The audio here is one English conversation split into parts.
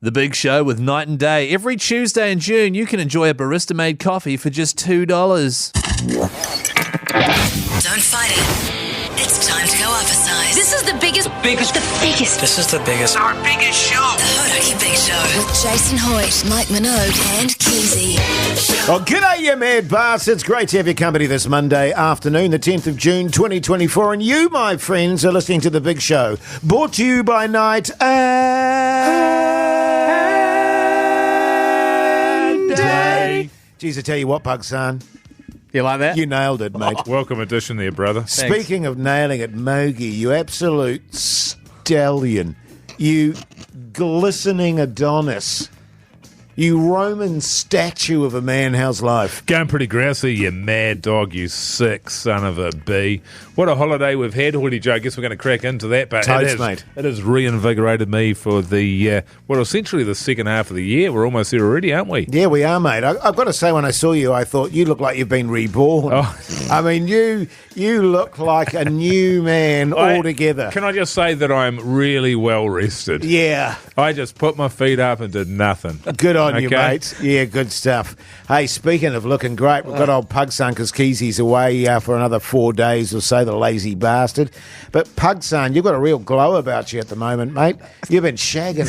The Big Show with Night and Day. Every Tuesday in June, you can enjoy a barista-made coffee for just $2. Don't fight it. It's time to go up a size. This is the biggest. This is the biggest. Our biggest show. The Hodaki Big Show. With Jason Hoyt, Mike Minogue, and Keyzie. Well, g'day, you mad bastards. Great to have your company this Monday afternoon, the 10th of June, 2024. And you, my friends, are listening to The Big Show. Brought to you by Night and Day. Geez, I tell you what, Pugsan. You like that? You nailed it, mate. Welcome addition there, brother. Speaking of nailing it, Mogi, you absolute stallion. You glistening Adonis. You Roman statue of a man. How's life? Going pretty grousey, you mad dog, you sick son of a bee. What a holiday we've had, Hoity Joe. I guess we're going to crack into that. But Mate. It has reinvigorated me for the, essentially the second half of the year. We're almost there already, aren't we? Yeah, we are, mate. I've got to say, when I saw you, I thought you look like you've been reborn. Oh. I mean, you look like a new man altogether. Can I just say that I'm really well rested? Yeah. I just put my feet up and did nothing. Good on you, mate. Yeah, good stuff. Hey, speaking of looking great, we've got old Pugsan because Keysie's away for another 4 days or so, the lazy bastard. But Pugsan, you've got a real glow about you at the moment, mate. You've been shagging.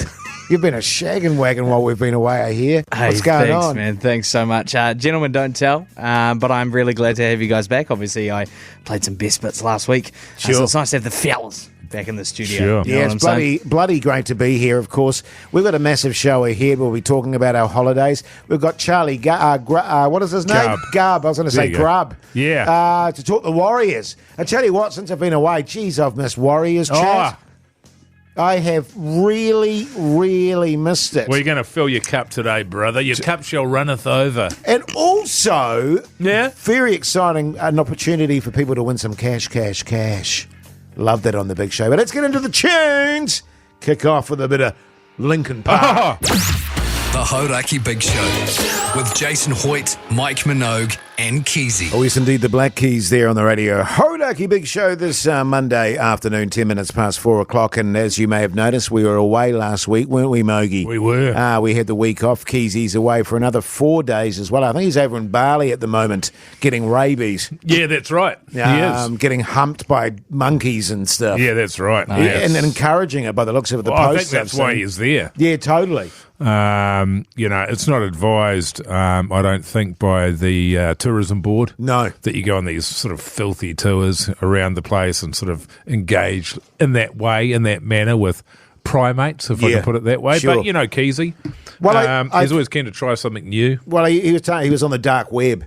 You've been a shagging wagon while we've been away, I hear. What's going on? Thanks, man. Thanks so much. Gentlemen, don't tell, but I'm really glad to have you guys back. Obviously, I played some best bits last week, Sure. so it's nice to have the fellas back in the studio. Sure. You know Yeah, what it's I'm saying? bloody great to be here, of course. We've got a massive show ahead. We'll be talking about our holidays. We've got Charlie, what is his name? Gub. I was going to say There you go. Grub. Yeah. To talk the Warriors. I tell you what, since I've been away, geez, I've missed Warriors chat. I have really, really missed it. Well, you're going to fill your cup today, brother. Your cup shall runneth over. And also, Yeah? very exciting, an opportunity for people to win some cash. Love that on The Big Show. But let's get into the tunes. Kick off with a bit of Linkin Park. The Hodaki Big Show with Jason Hoyt, Mike Minogue, and Keyzie. Oh, yes, indeed, the Black Keys there on the radio. Hodaki Big Show this Monday afternoon, 10 minutes past 4 o'clock. And as you may have noticed, we were away last week, weren't we, Mogi? We were. We had the week off. Keyzie's away for another 4 days as well. I think he's over in Bali at the moment getting rabies. Yeah, that's right. He is. Getting humped by monkeys and stuff. Yeah, that's right. Yeah, Yes. and encouraging it by the looks of the Well, I posts. think that's I've why seen. he's there. Yeah, totally. It's not advised, I don't think, by the tourism board. No. That you go on these sort of filthy tours around the place and sort of engage in that way, in that manner with primates, if I Yeah, can put it that way. sure. But, Keyzie, Well, he's always keen to try something new. Well, he was on the dark web,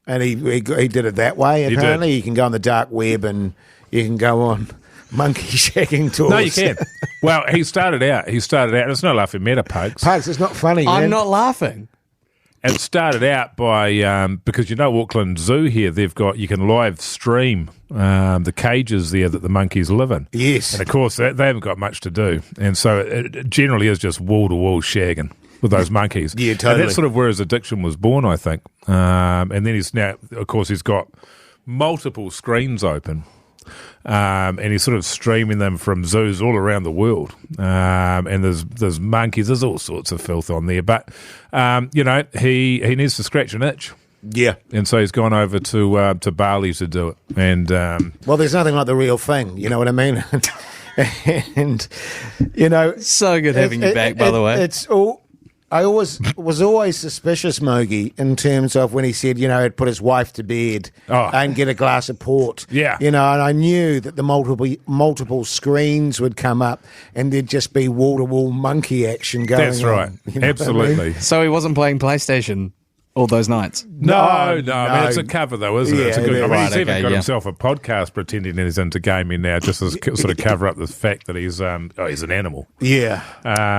and he did it that way. He Apparently, did. you can go on the dark web and you can go on monkey shagging tours. No, you can. Well, he started out, and it's no laughing matter, Pugs. Pugs, it's not funny. I'm man. not laughing. It started out by, because Auckland Zoo here, you can live stream the cages there that the monkeys live in. Yes. And of course, they haven't got much to do. And so it generally is just wall-to-wall shagging with those monkeys. Yeah, totally. And that's sort of where his addiction was born, I think. And then he's got multiple screens open. And he's sort of streaming them from zoos all around the world. And there's monkeys, there's all sorts of filth on there. But, he needs to scratch an itch. Yeah. And so he's gone over to Bali to do it. And Well, there's nothing like the real thing. You know what I mean? And So good having you back, by the way. It's all. I was always suspicious, Mogi, in terms of when he said, he'd put his wife to bed and get a glass of port. Yeah. And I knew that the multiple screens would come up and there'd just be wall-to-wall monkey action going on. that's right. You know what I Absolutely. mean? So he wasn't playing PlayStation all those nights. No. I mean, no. it's a cover, though, isn't it? Yeah, It's a good. it I is. mean, he's Right, even okay, got yeah. himself a podcast pretending that he's into gaming now, just as sort of cover up the fact that he's an animal. Yeah.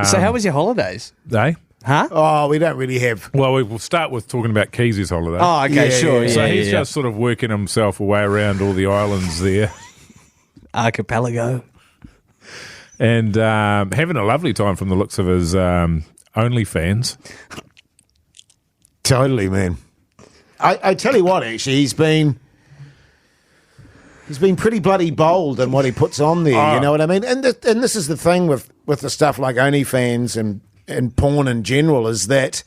So how was your holidays? Eh? Huh? Oh, we don't really have... Well, we'll start with talking about Keysie's holiday. Oh, okay, Yeah, sure. yeah, Yeah, so yeah, he's yeah. just sort of working himself away around all the islands there Archipelago. and having a lovely time from the looks of his OnlyFans. Totally, man. I tell you what, actually, he's been pretty bloody bold in what he puts on there. You know what I mean? And this is the thing with the stuff like OnlyFans and porn in general is that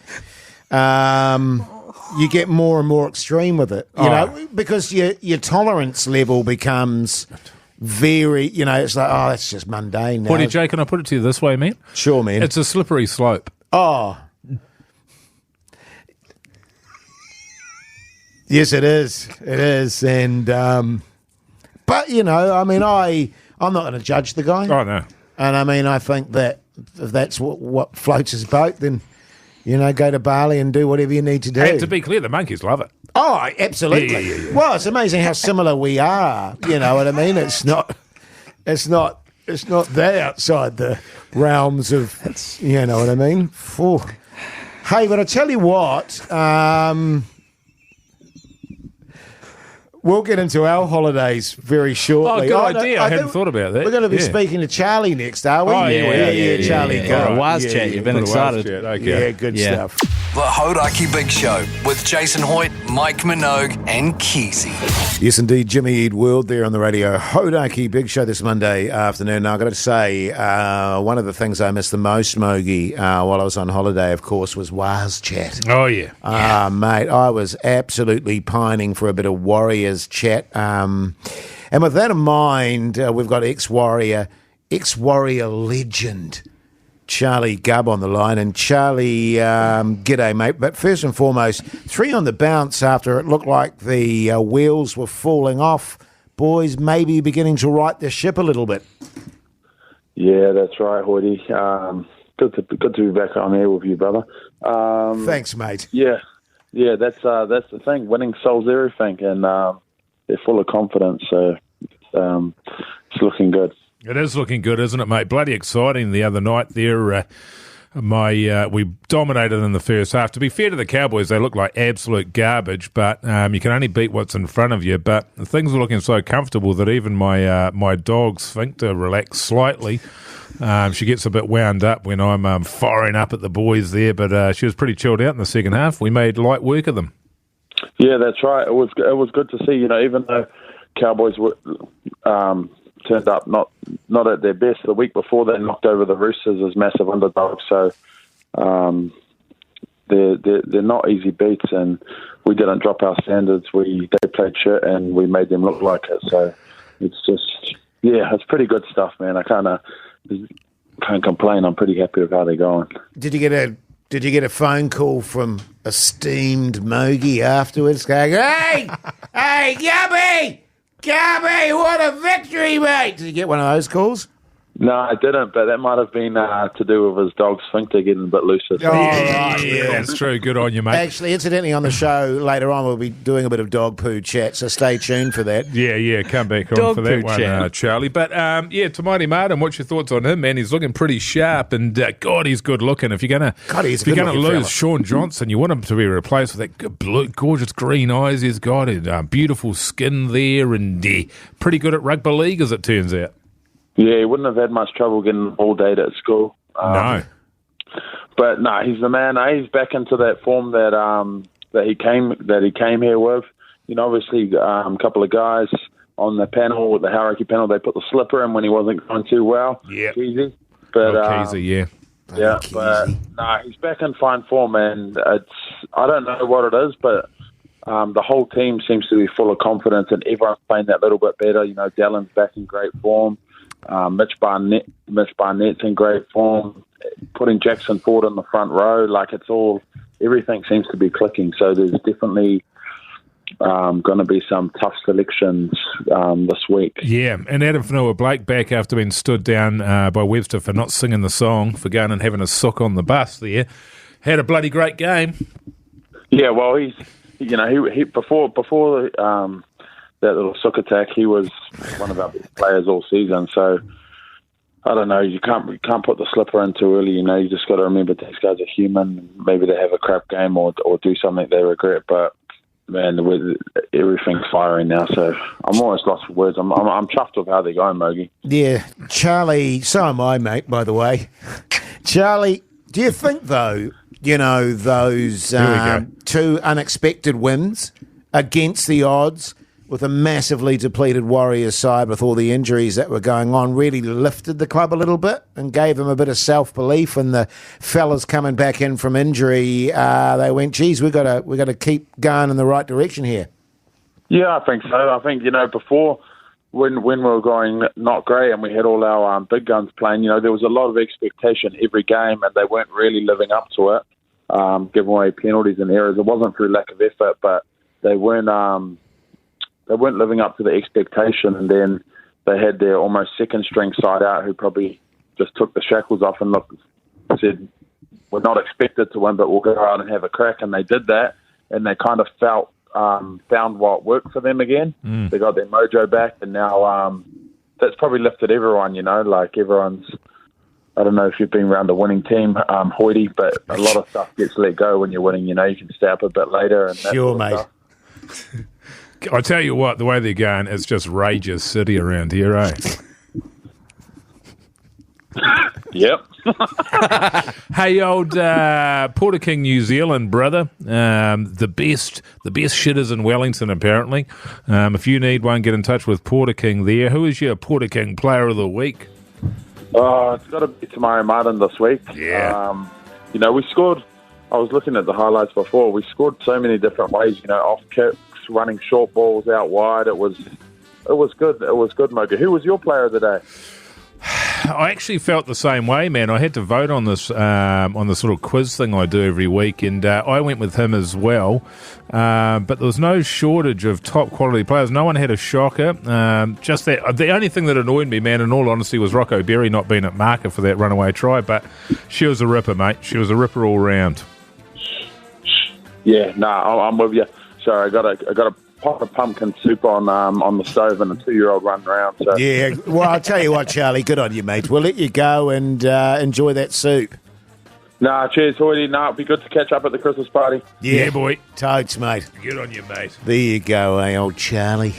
you get more and more extreme with it, you know, because your tolerance level becomes very, you know, it's like, oh, that's just mundane now. What, Jay, can I put it to you this way, man? Sure, man. It's a slippery slope. Oh. Yes, it is. It is. And, but, you know, I mean, I'm not going to judge the guy. Oh, no. And I mean, I think that if that's what floats his boat, then, you know, go to Bali and do whatever you need to do. And to be clear, the monkeys love it. Oh, absolutely. Yeah. Well, it's amazing how similar we are. You know what I mean? It's not that outside the realms of, you know what I mean? Phew. Hey, but I tell you what, we'll get into our holidays very shortly. Oh, good idea. I hadn't thought about that. We're going to be speaking to Charlie next, are we? Oh, yeah, Charlie. Yeah. Wise chat. You've been excited. Okay. Yeah, good stuff. The Hodaki Big Show with Jason Hoyt, Mike Minogue, and Keyzie. Yes, indeed, Jimmy Eid World there on the radio. Hodaki Big Show this Monday afternoon. Now, I've got to say, one of the things I missed the most, Mogi, while I was on holiday, of course, was Waz chat. Oh, yeah. Mate, I was absolutely pining for a bit of Warriors chat. And with that in mind, we've got ex-Warrior legend, Charlie Gubb on the line. And Charlie, g'day, mate. But first and foremost, 3 on the bounce after it looked like the wheels were falling off. Boys maybe beginning to right the ship a little bit. Yeah, that's right, Hoyty. Good to be back on air with you, brother. Thanks, mate. Yeah, that's the thing. Winning solves everything, and they're full of confidence, so it's looking good. It is looking good, isn't it, mate? Bloody exciting the other night there. We dominated in the first half. To be fair to the Cowboys, they look like absolute garbage, but you can only beat what's in front of you. But things are looking so comfortable that even my dog sphincter relaxed slightly. She gets a bit wound up when I'm firing up at the boys there, but she was pretty chilled out in the second half. We made light work of them. Yeah, that's right. It was good to see. You know, even though Cowboys were turned up not at their best the week before, they knocked over the Roosters as massive underdogs. So they're not easy beats, and we didn't drop our standards. They played shit, and we made them look like it. So it's just it's pretty good stuff, man. I can't complain. I'm pretty happy with how they're going. Did you get a phone call from esteemed Mogi afterwards going, hey, Gabby, what a victory, mate? Did you get one of those calls? No, I didn't, but that might have been to do with his dog's sphincter getting a bit looser. Oh, right, yeah. That's true. Good on you, mate. Actually, incidentally, on the show later on, we'll be doing a bit of dog poo chat, so stay tuned for that. Yeah, come back on Dog for that poo one, chat. Charlie. But, Tamati Martin, what's your thoughts on him, man? He's looking pretty sharp, and, God, he's good looking. If you're going to lose fella. Sean Johnson, you want him to be replaced with that blue, gorgeous green eyes he's got, and beautiful skin there, and pretty good at rugby league, as it turns out. Yeah, he wouldn't have had much trouble getting all date at school. No. But no, he's the man. He's back into that form that he came here with. You know, obviously a couple of guys on the panel, the hierarchy panel, they put the slipper in when he wasn't going too well. Yeah. Keyzie. But Keyzie, yeah. Yeah, but no, he's back in fine form, and I don't know what it is, but the whole team seems to be full of confidence, and everyone's playing that little bit better. You know, Dallin's back in great form. Mitch Barnett's in great form. Putting Jackson Ford in the front row, like everything seems to be clicking. So there's definitely going to be some tough selections this week. Yeah, and Adam Fanua-Blake back after being stood down by Webster for not singing the song, for going and having a sook on the bus there. Had a bloody great game. Yeah, well, he before that little sook attack, he was one of our best players all season. So I don't know. You can't put the slipper in too early. You know, you just got to remember these guys are human. Maybe they have a crap game or do something they regret. But man, everything's firing now. So I'm almost lost for words. I'm chuffed with how they're going, Mogi. Yeah, Charlie. So am I, mate. By the way, Charlie. Do you think though? You know those 2 unexpected wins against the odds with a massively depleted Warriors side with all the injuries that were going on, really lifted the club a little bit and gave them a bit of self-belief. And the fellas coming back in from injury, they went, geez, we got to keep going in the right direction here. Yeah, I think so. I think, before when we were going not great and we had all our big guns playing, there was a lot of expectation every game and they weren't really living up to it, giving away penalties and errors. It wasn't through lack of effort, but they weren't living up to the expectation, and then they had their almost second-string side out who probably just took the shackles off and said, we're not expected to win, but we'll go out and have a crack, and they did that, and they kind of found what worked for them again. They got their mojo back, and now that's probably lifted everyone, like everyone's, I don't know if you've been around a winning team, Hoity, but a lot of stuff gets let go when you're winning, you can stay up a bit later. And Sure, mate. I tell you what, the way they're going, it's just Rages City around here, eh? Yep. Hey, old Porter King, New Zealand, brother. The best shitters in Wellington, apparently. If you need one, get in touch with Porter King there. Who is your Porter King Player of the Week? It's got to be Tamari Martin this week. Yeah. We scored. I was looking at the highlights before. We scored so many different ways. Off kicks, running short balls out wide. It was good. It was good, Moga. Who was your player of the day? I actually felt the same way, man. I had to vote on this on the sort of quiz thing I do every week, and I went with him as well. But there was no shortage of top quality players. No one had a shocker. Just that the only thing that annoyed me, man, in all honesty, was Rocco Berry not being at marker for that runaway try. But she was a ripper, mate. She was a ripper all round. Yeah, I'm with you. Sorry, I got a pot of pumpkin soup on the stove and a 2-year-old running around. So. Yeah, well, I'll tell you what, Charlie, good on you, mate. We'll let you go and enjoy that soup. Cheers, Hoity. It'll be good to catch up at the Christmas party. Yeah, boy. Totes, mate. Good on you, mate. There you go, old Charlie.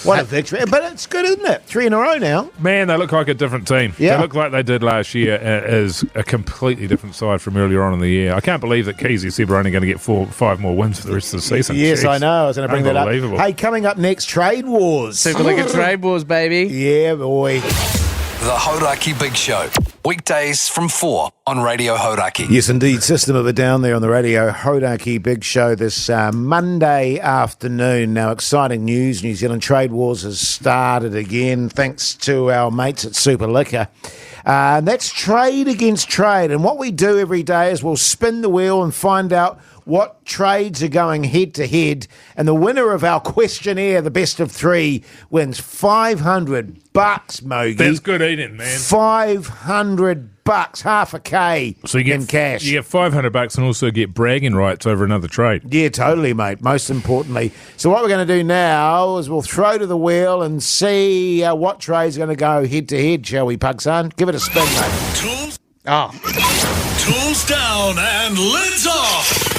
What a victory. But it's good, isn't it? 3 in a row now. Man, they look like a different team. Yeah. They look like they did last year as a completely different side from earlier on in the year. I can't believe that Keyzie said we're only going to get 4-5 more wins for the rest of the season. Yes, Jeez. I know. I was going to bring that up. Unbelievable. Hey, coming up next, Trade Wars. Super League of Trade Wars, baby. Yeah, boy. The Hodaki Big Show. Weekdays from 4 on Radio Hodaki. Yes, indeed. System of a Down there on the radio. Hodaki Big Show this Monday afternoon. Now, exciting news. New Zealand Trade Wars has started again thanks to our mates at Super Liquor. That's trade against trade. And what we do every day is we'll spin the wheel and find out what trades are going head-to-head. And the winner of our questionnaire, the best of 3, wins $500, Mogi. That's good eating, man. $500, half a K So you get in cash. You get $500 and also get bragging rights over another trade. Yeah, totally, mate. Most importantly. So what we're going to do now is we'll throw to the wheel and see what trade's going to go head-to-head, shall we, Pugson? Give it a spin, mate. Tools, Oh, tools down and lids off.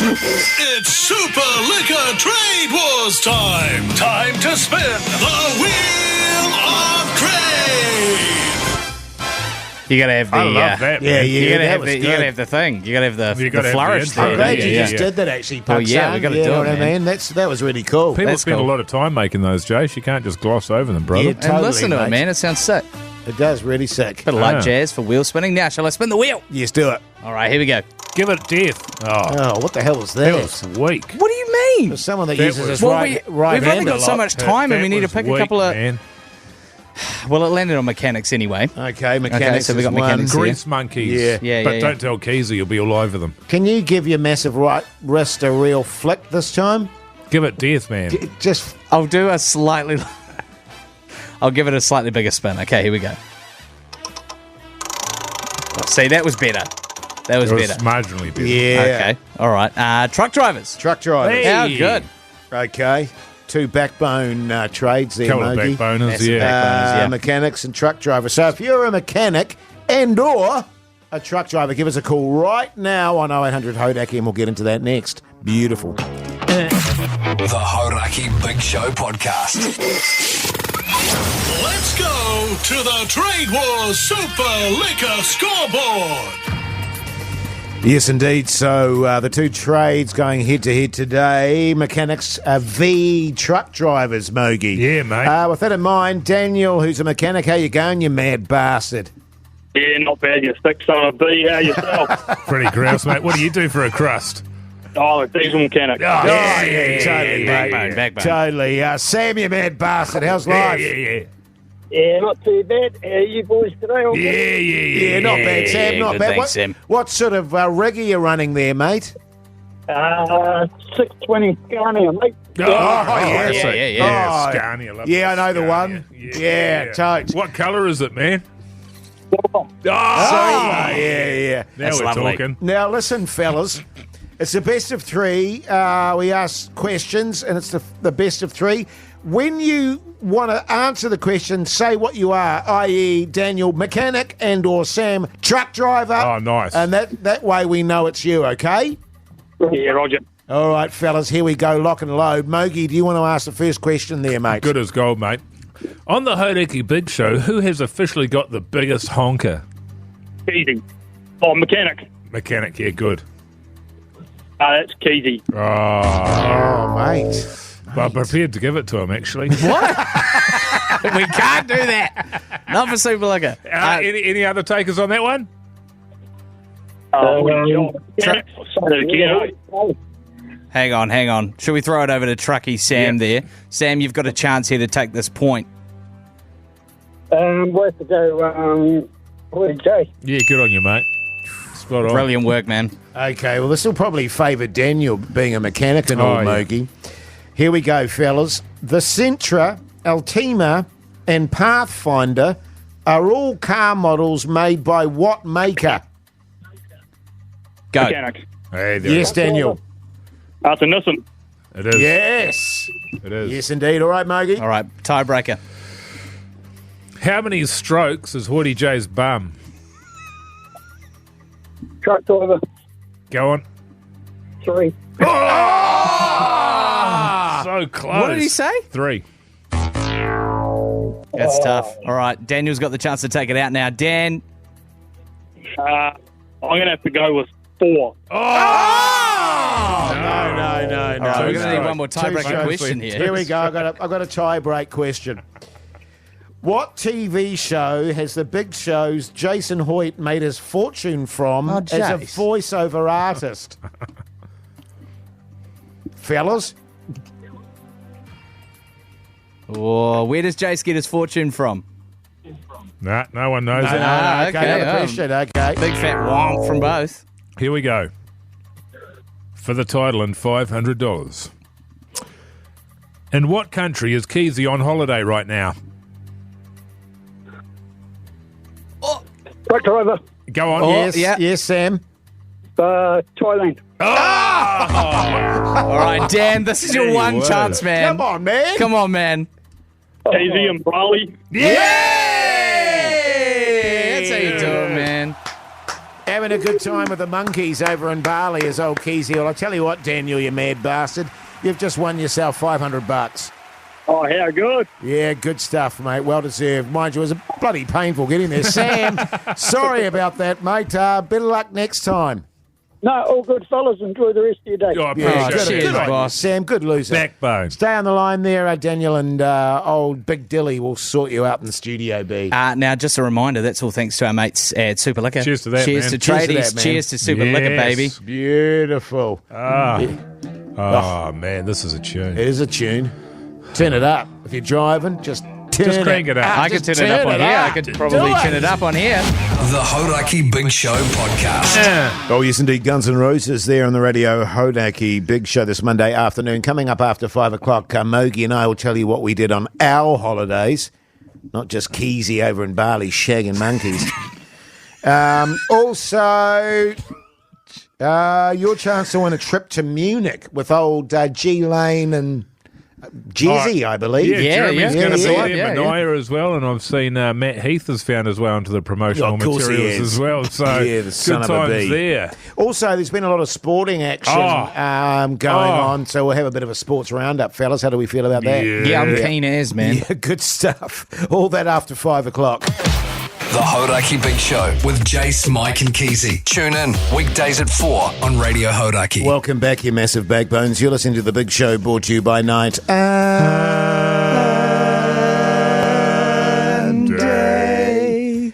It's Super Liquor Trade Wars time. Time to spin the Wheel of Trade. you gotta have the. I love that, Yeah, man. You gotta that have was the. You good. gotta have the thing. You gotta have the, You gotta have the flourish intro. there. I'm glad Yeah, you yeah, just yeah. did that, actually, Pugson. Oh, yeah, we gotta you do know it, what I man. mean? That was really cool. People That's spend cool. a lot of time making those, Jase. You can't just gloss over them, brother. Yeah, And totally, listen to mate. it, man. It sounds sick. It does, really sick. Bit of light jazz for wheel spinning. Now, shall I spin the wheel? Yes, do it. All right, here we go. Give it death. Oh, Oh, what the hell is that that? was weak. What do you mean? There's someone that That uses was- his Well, right we've hand only got a so lot. much time, and we That need to was pick a weak, couple of. man. Well, it landed on mechanics anyway. Okay, mechanics so we is got one. mechanics. Grease monkeys. Yeah. Yeah, But yeah, don't tell Keyzie, you'll be all over them. Can you give your massive right wrist a real flick this time? Give it death, man. Just I'll do a slightly. I'll give it a slightly bigger spin. Okay, here we go. See, that was better. That was It was better. marginally better. yeah. Okay, all right. Truck drivers. Truck drivers. Hey. How good. Okay. 2 backbone trades there, Couple of Mogi. backboners, Massive yeah. backboners, yeah. Mechanics and truck drivers. So if you're a mechanic and or a truck driver, give us a call right now on 0800 Hodaki and we'll get into that next. Beautiful. The Hodaki Big Show podcast. Let's go to the Trade Wars Super Liquor Scoreboard. Yes, indeed. So the two trades going head-to-head today, mechanics v truck drivers, Mogi. Yeah, mate. With that in mind, Daniel, who's a mechanic, how you going, you mad bastard? Yeah, not bad. You stick son of a B. How yourself? Pretty grouse, mate. What do you do for a crust? Oh, a diesel mechanic. Totally, Backbone, backbone. Totally. Sam, you mad bastard, how's life? Yeah, not too bad. How are you boys today? All good? Yeah, not bad, Sam, not good, bad. thanks, Sam. What sort of rig are you running there, mate? 620 Scania, mate. Yeah. Scania, love Yeah, I the know the Scania. one. Yeah, totes. What colour is it, man? Yeah. Now That's we're lovely. talking. Now, listen, fellas. It's the best of three. We ask questions, and it's the best of three. When you want to answer the question, say what you are, i.e. Daniel, mechanic, and or Sam, truck driver. Oh, nice. And that way we know it's you, okay? Yeah, Roger. All right, fellas, here we go, lock and load. Mogi, do you want to ask the first question there, mate? Good as gold, mate. On the Hodaki Big Show, who has officially got the biggest honker? Keyzie. Oh, mechanic. Mechanic, yeah, good. That's Keyzie. Oh, Oh, mate. I'm prepared to give it to him, actually. We can't do that. Not for Super Liquor. Any other takers on that one? Mechanic. Say it again. Hang on. Should we throw it over to Trucky Sam there? Sam, you've got a chance here to take this point. We'll have to go with Jase. Yeah, good on you, mate. Spot on. Brilliant work, man. Okay, well, this will probably favour Daniel being a mechanic and all, Oh, yeah. Mogi. Here we go, fellas. The Sentra, Altima, and Pathfinder are all car models made by what maker? Go. Mechanic. Hey, there Yes, Daniel. That's a Nissan. it is. Yes. It is. Yes, indeed. All right, Mogi. All right, tiebreaker. How many strokes is Hoodie J's bum? Truck driver. Go on. 3. So close. What did he say? 3. That's tough. All right, Daniel's got the chance to take it out now. Dan, I'm going to have to go with 4. No. all right, we're going to need strokes. one more tiebreaker strokes. question here. Here we go. I've got a tie-break question. What TV show has the Big Show's Jason Hoyt made his fortune from Oh, as a Jase. voiceover artist? Fellas? Oh, where does Jase get his fortune from? Nah, no one knows it. okay, Another question. Okay. Big fat womp from both. Here we go. For the title and $500. In what country is Keyzie on holiday right now? Truck driver. Go on. Yes, yeah. yes, Sam. Thailand. All right, Dan, this is your Gee one whiz. chance, man. Come on, man. Come on, man. Keyzie and Bali. That's how you do it, man. Having a good time with the monkeys over in Bali is old Keyzie. Well, I tell you what, Daniel, you mad bastard. You've just won yourself $500. Oh, how good. Yeah, good stuff, mate. Well deserved. Mind you, it was bloody painful getting there. Sam, sorry about that, mate. Better luck next time. No, all good, fellas. Enjoy the rest of your day. Oh, I Yeah, appreciate cheers, it. good on you, boss. Sam, good loser. Backbone. Stay on the line there, Daniel, and old Big Dilly will sort you out in the studio, B. Now, just a reminder, that's all thanks to our mates at Super Liquor. Cheers to that, Cheers man. to Cheers to tradies. that, man. Cheers to Super Liquor, Yes. baby. Beautiful. Oh, man, this is a tune. It is a tune. Turn it up. If you're driving, just turn crank it up. I could turn it up on here. I could probably turn it up on here. The Hodaki Big Show podcast. Oh, yes, indeed. Guns N' Roses there on the radio. Hodaki Big Show this Monday afternoon. Coming up after 5 o'clock, Mogi and I will tell you what we did on our holidays. Not just Keyzie over in Bali shagging monkeys. Also, your chance to win a trip to Munich with old G Lane and Jase, I believe. Yeah, Jeremy's yeah. going to be Yeah, there. yeah, Mania as well, and I've seen Matt Heath has found his way onto the promotional Of course he materials is. as well. So Yeah, the son good of a times bee. there. Also, there's been a lot of sporting action going on, so we'll have a bit of a sports roundup, fellas. How do we feel about that? Yeah, I'm keen as, man. Yeah, good stuff. All that after 5 o'clock. The Hodaki Big Show with Jase, Mike and Keyzie. Tune in weekdays at 4 on Radio Hodaki. Welcome back, you massive backbones. You're listening to The Big Show, brought to you by Night and Day.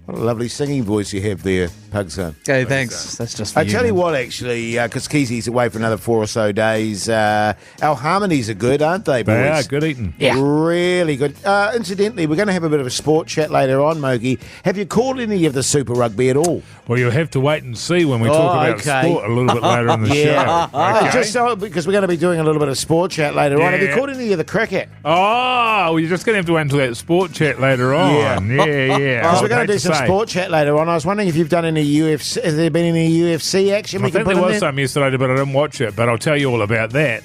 What a lovely singing voice you have there, Pugson. Okay, thanks. That's just for I tell you what, actually, because Keyzie's away for another 4 or so days, our harmonies are good, aren't they, boys? They are good eating. Yeah. Really good. Incidentally, we're going to have a bit of a sport chat later on, Mogi. Have you called any of the Super Rugby at all? Well, you'll have to wait and see when we talk about sport a little bit later in the show. Okay. Just so, because we're going to be doing a little bit of sport chat later on. Have you Yeah. called any of the cricket? Oh, well, you're just going to have to wait until that sport chat later on. Yeah. Because we're going to do some sport chat later on. I was wondering if you've done any UFC. Has there been any UFC action I we can think put there in was there? some yesterday, but I didn't watch it. But I'll tell you all about that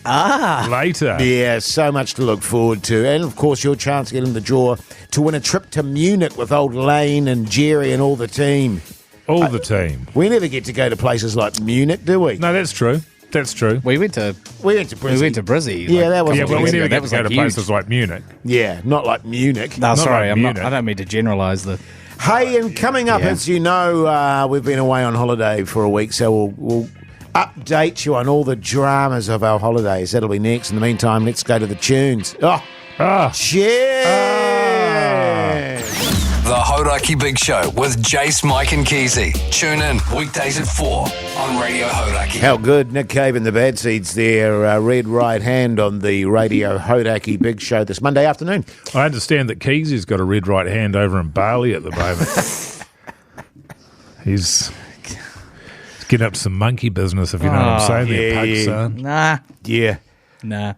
later. Yeah, so much to look forward to. And, of course, your chance to get in the draw to win a trip to Munich with old Lane and Jerry and all the team. All the team. We never get to go to places like Munich, do we? No, that's true. That's true. We went to Brizzy. Yeah, that was Yeah, but we never get was to go to huge. places like Munich. Yeah, not like Munich. No, Not sorry, like Munich. I don't mean to generalise the. Hey, and coming up, Yeah. as you know, we've been away on holiday for a week, so we'll update you on all the dramas of our holidays. That'll be next. In the meantime, let's go to the tunes. Cheers! The Hodaki Big Show with Jase, Mike and Keyzie. Tune in weekdays at 4 on Radio Hodaki. How good. Nick Cave and the Bad Seeds there. Red right hand on the Radio Hodaki Big Show this Monday afternoon. I understand that Keysie's got a red right hand over in Bali at the moment. He's getting up to some monkey business, if you know what I'm saying. yeah, there, Pug, yeah. son. Nah. Yeah.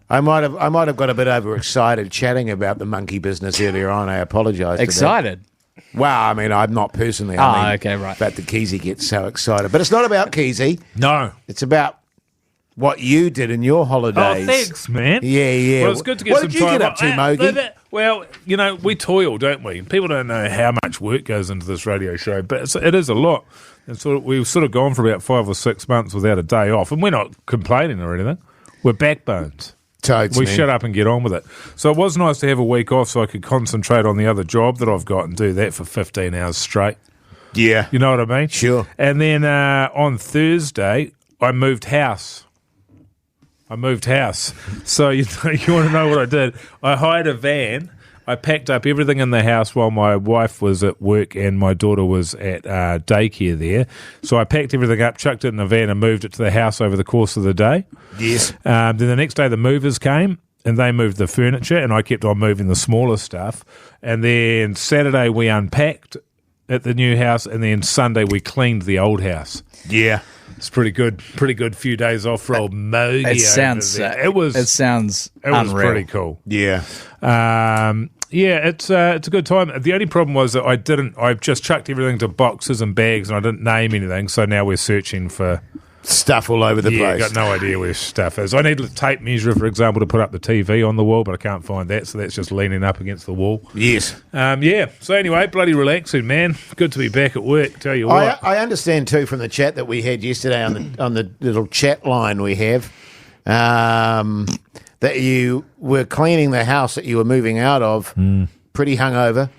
I might have got a bit overexcited chatting about the monkey business earlier on. I apologise. for that. Excited. Well, I mean, I'm not personally. I mean, okay, right. But the Keyzie gets so excited. But it's not about Keyzie. No. It's about what you did in your holidays. Oh, thanks, man. Yeah. Well, it's good to get what some did you time get up off. to, Mogi? Well, you know, we toil, don't we? People don't know how much work goes into this radio show, but it is a lot. And we've sort of gone for about 5 or 6 months without a day off, and we're not complaining or anything. We're backbones. Totes, We man. shut up and get on with it. So it was nice to have a week off so I could concentrate on the other job that I've got and do that for 15 hours straight. Yeah. You know what I mean? Sure. And then on Thursday, I moved house. So you want to know what I did? I hired a van. I packed up everything in the house while my wife was at work and my daughter was at daycare there. So I packed everything up, chucked it in a van and moved it to the house over the course of the day. Yes. Then the next day the movers came and they moved the furniture and I kept on moving the smaller stuff. And then Saturday we unpacked at the new house and then Sunday we cleaned the old house. Yeah. It's pretty good few days off for old Mogi. It sounds. It sounds unreal. pretty cool. Yeah. It's a good time. The only problem was that I just chucked everything to boxes and bags and I didn't name anything. So now we're searching for Stuff all over the place. got no idea where stuff is. I need a tape measure, for example, to put up the TV on the wall, but I can't find that. So that's just leaning up against the wall. Yes. So anyway, bloody relaxing, man. Good to be back at work. Tell you what. I understand too from the chat that we had yesterday on the little chat line we have that you were cleaning the house that you were moving out of pretty hungover,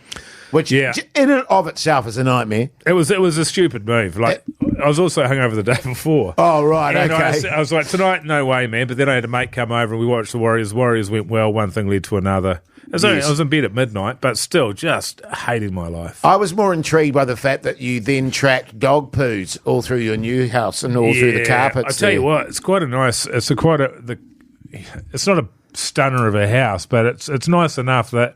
which in and of itself is a nightmare. It was a stupid move. Like I was also hungover the day before. Oh right, And okay. I was like, tonight, no way, man. But then I had a mate come over and we watched the Warriors. Warriors went well. One thing led to another. I was in bed at midnight, but still just hating my life. I was more intrigued by the fact that you then tracked dog poos all through your new house and all through the carpets. I tell you what, it's quite a nice. It's not a stunner of a house, but it's nice enough that.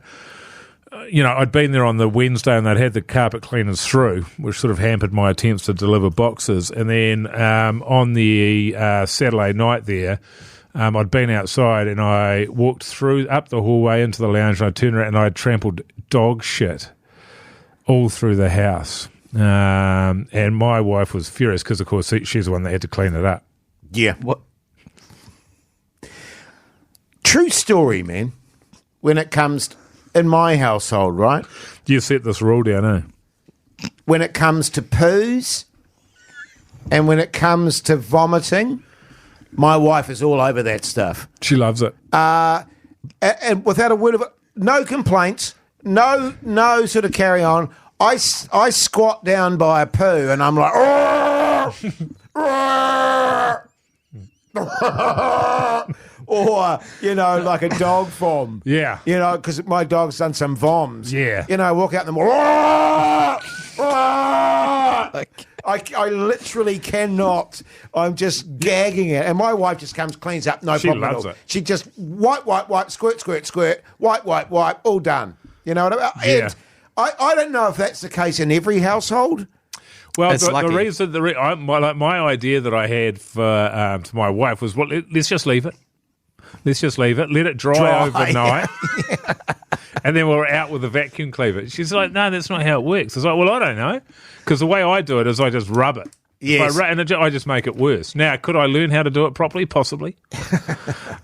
I'd been there on the Wednesday and they'd had the carpet cleaners through, which sort of hampered my attempts to deliver boxes. And then on the Saturday night there, I'd been outside and I walked up the hallway into the lounge and I turned around and I trampled dog shit all through the house. And my wife was furious because, of course, she's the one that had to clean it up. Yeah. What? True story, man. When it comes in my household, right? You set this rule down, eh? When it comes to poos and when it comes to vomiting, my wife is all over that stuff. She loves it. And without a word of no complaints, no sort of carry on. I squat down by a poo and I'm like, or, like a dog vom. Yeah. Because my dog's done some voms. Yeah. Walk out in the I literally cannot. I'm just gagging it. And my wife just comes, cleans up, no She problem loves at all. it. She just wipe, squirt, wipe, all done. You know what I mean? Yeah. And I don't know if that's the case in every household. Well, It's the lucky. reason, my idea that I had for to my wife was, well, let's just leave it. Let's just leave it. Let it dry overnight. And then we're out with a vacuum cleaner. She's like, no, that's not how it works. I was like, well, I don't know. Because the way I do it is I just rub it. Yes. I just make it worse. Now, could I learn how to do it properly? Possibly.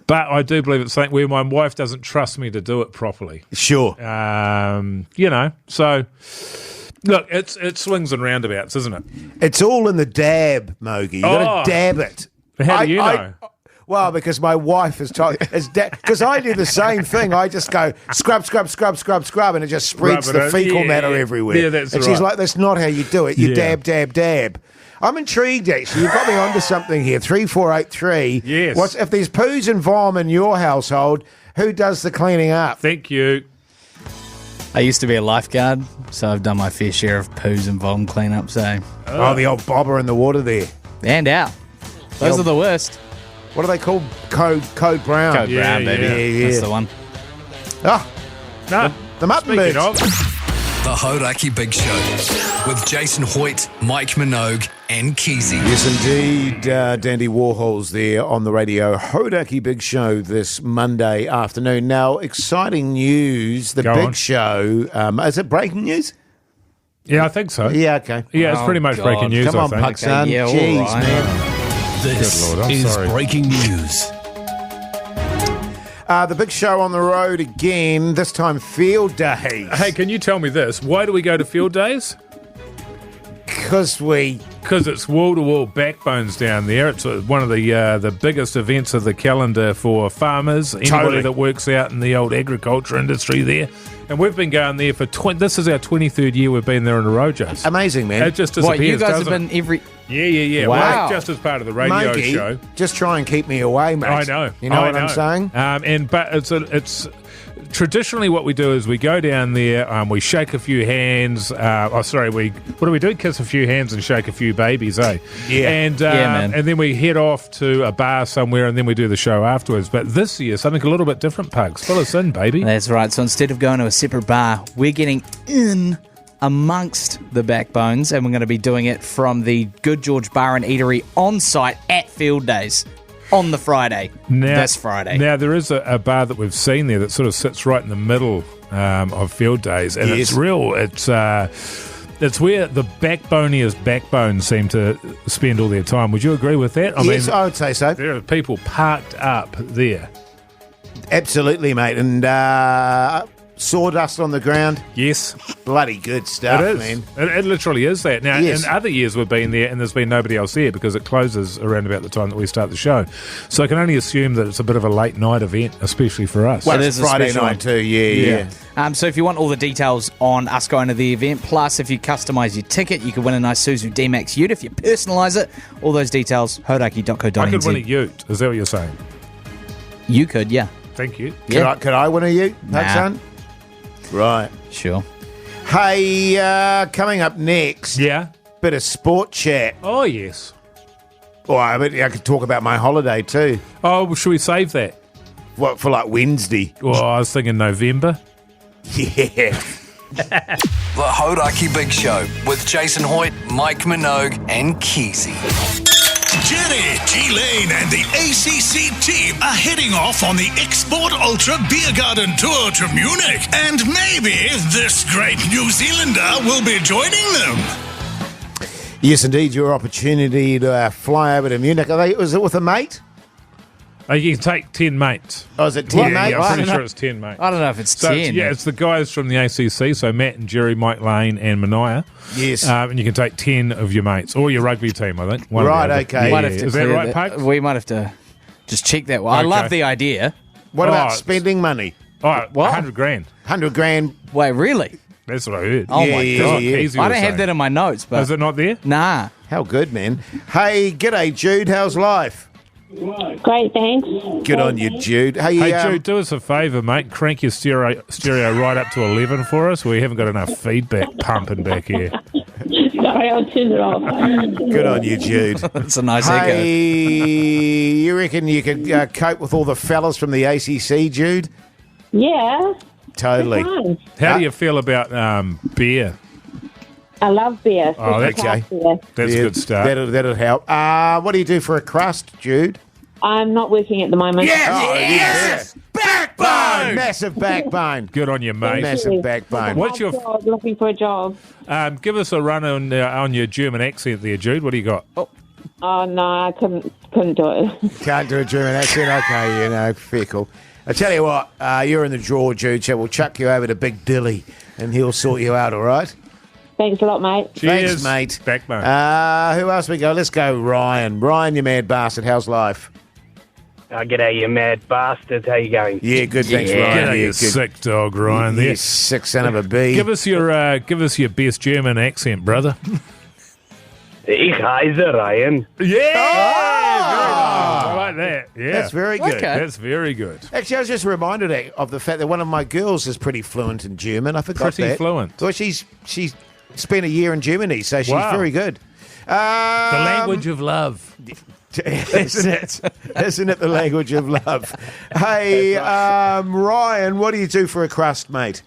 But I do believe it's something where my wife doesn't trust me to do it properly. Sure. So... Look, it swings and roundabouts, isn't it? It's all in the dab, Mogi. You got to dab it. How do you know? Well, because my wife has told because I do the same thing. I just go scrub, and it just spreads Rub it the in. fecal Yeah, matter everywhere. yeah, that's and right. she's like, "That's not how you do it. You Yeah. dab." I'm intrigued, actually. You've got me onto something here. 3483. Yes. If there's poos and vom in your household, who does the cleaning up? Thank you. I used to be a lifeguard, so I've done my fair share of poos and vom cleanup. So Oh, the old bobber in the water there. and out. Those are the worst. What are they called? Code Brown. Code Brown, baby. yeah. That's the one. Ah, No, the mutton speaking birds. of, The Hodaki Big Show with Jason Hoyt, Mike Minogue, and Keyzie. Yes, indeed. Dandy Warhol's there on the radio. Hodaki Big Show this Monday afternoon. Now, exciting news. The Go Big on. Show. Is it breaking news? yeah, I think so. Yeah, okay. Yeah, it's pretty much God. breaking news, Come on, I think. Puck son. yeah, all Jeez, right. man. This Good Lord, I'm is sorry. breaking news. The Big Show on the road again, this time field days. Hey, can you tell me this? Why do we go to field days? Because Because it's wall-to-wall backbones down there. It's one of the biggest events of the calendar for farmers, anybody Totally. that works out in the old agriculture industry there. And we've been going there for this is our 23rd year we've been there in a row, Jase. amazing, man. It just disappears, What, you guys have doesn't been every... it? Yeah. Wow. Well, just as part of the radio Monkey, show. just try and keep me away, mate. I know. You know I what I'm saying? But it's traditionally what we do is we go down there, we shake a few hands. What do we do? Kiss a few hands and shake a few babies, eh? Yeah. And man. and then we head off to a bar somewhere, and then we do the show afterwards. But this year, something a little bit different, Pugs. Fill us in, baby. That's right. So instead of going to a separate bar, we're getting in amongst the backbones, and we're going to be doing it from the Good George Bar and Eatery on site at Field Days on the Friday. This Friday. Now, there is a bar that we've seen there that sort of sits right in the middle of Field Days, and Yes. it's real. It's where the backboniest backbones seem to spend all their time. Would you agree with that? Yes, I would say so. There are people parked up there. Absolutely, mate. And sawdust on the ground. Yes, Bloody good stuff, it is. man. It literally is that. Now, Yes. in other years we've been there and there's been nobody else there because it closes around about the time that we start the show. So I can only assume that it's a bit of a late night event, especially for us. Well, It it's is a Friday special night one. too, yeah. So if you want all the details on us going to the event, plus if you customise your ticket, you could win a nice Suzu D-Max ute if you personalise it. All those details, hodaki.co.nz. I could win a ute. Is that what you're saying? You could, yeah. Thank you. Yeah. Could I win a ute, Nah. son? Right. Sure. Hey, coming up next, Yeah. bit of sport chat. Oh, yes. Well, I could talk about my holiday too. Oh, well, should we save that? What, for like Wednesday? Well, I was thinking November. Yeah. The Hodaki Big Show with Jason Hoyt, Mike Minogue, and Keyzie. Jenny, G-Lane and the ACC team are heading off on the Export Ultra Beer Garden Tour to Munich. And maybe this great New Zealander will be joining them. Yes, indeed, your opportunity to fly over to Munich. Was it with a mate? You can take 10 mates. Oh, is it 10 Yeah, mates? I'm pretty Right. sure it's 10 mates. I don't know if it's So 10. it's the guys from the ACC, so Matt and Jerry, Mike Lane and Mania. Yes. And you can take 10 of your mates, or your rugby team, I think. One or the Right, other. okay. Yeah, Might have to is that clear right, Pugs? We might have to just check that one. I Okay. love the idea. What about Oh, spending money? Oh, What? 100 grand. 100 grand. Wait, really? That's what I heard. Oh, my God. Keyzie I was don't have saying. that in my notes, but... Is it not there? Nah. How good, man. Hey, g'day, Jude. How's life? Great, thanks. Good on you, Jude. Hey, Hey, Jude, do us a favour, mate. Crank your stereo right up to 11 for us. We haven't got enough feedback pumping back here. Sorry, I'll turn it off. good on you, Jude. That's a nice Hey, echo. you reckon you could cope with all the fellas from the ACC, Jude? Yeah. Totally. Fine. How do you feel about beer? I love beer. Oh, that's okay. Beer. That's Yeah, a good start. That'll help. What do you do for a crust, Jude? I'm not working at the moment. Yes! Backbone! Massive backbone. Good on you, mate. Massive backbone. What's your Job, looking for a job. give us a run on your German accent there, Jude. What do you got? Oh no, I couldn't do it. Can't do a German accent? Okay, fickle. I tell you what, you're in the draw, Jude, so we'll chuck you over to Big Dilly and he'll sort you out, all right? Thanks a lot, mate. Thanks, mate. Backbone. Who else we go? Let's go, Ryan. Ryan, you mad bastard. How's life? G'day, you mad bastards. How you going? Yeah, good. Thanks, Get Ryan. out, Yeah, you good. sick dog, Ryan. There. You sick son of a bee. Give us your best German accent, brother. Ich heiße Ryan. Yeah, I like that. Yeah, That's very good. Okay. That's very good. Actually, I was just reminded of the fact that one of my girls is pretty fluent in German. I forgot Pretty that. fluent. Well, she's spent a year in Germany, so she's Wow. very good. The language of love. Isn't it? Isn't it the language of love? Hey, Ryan, what do you do for a crust, mate?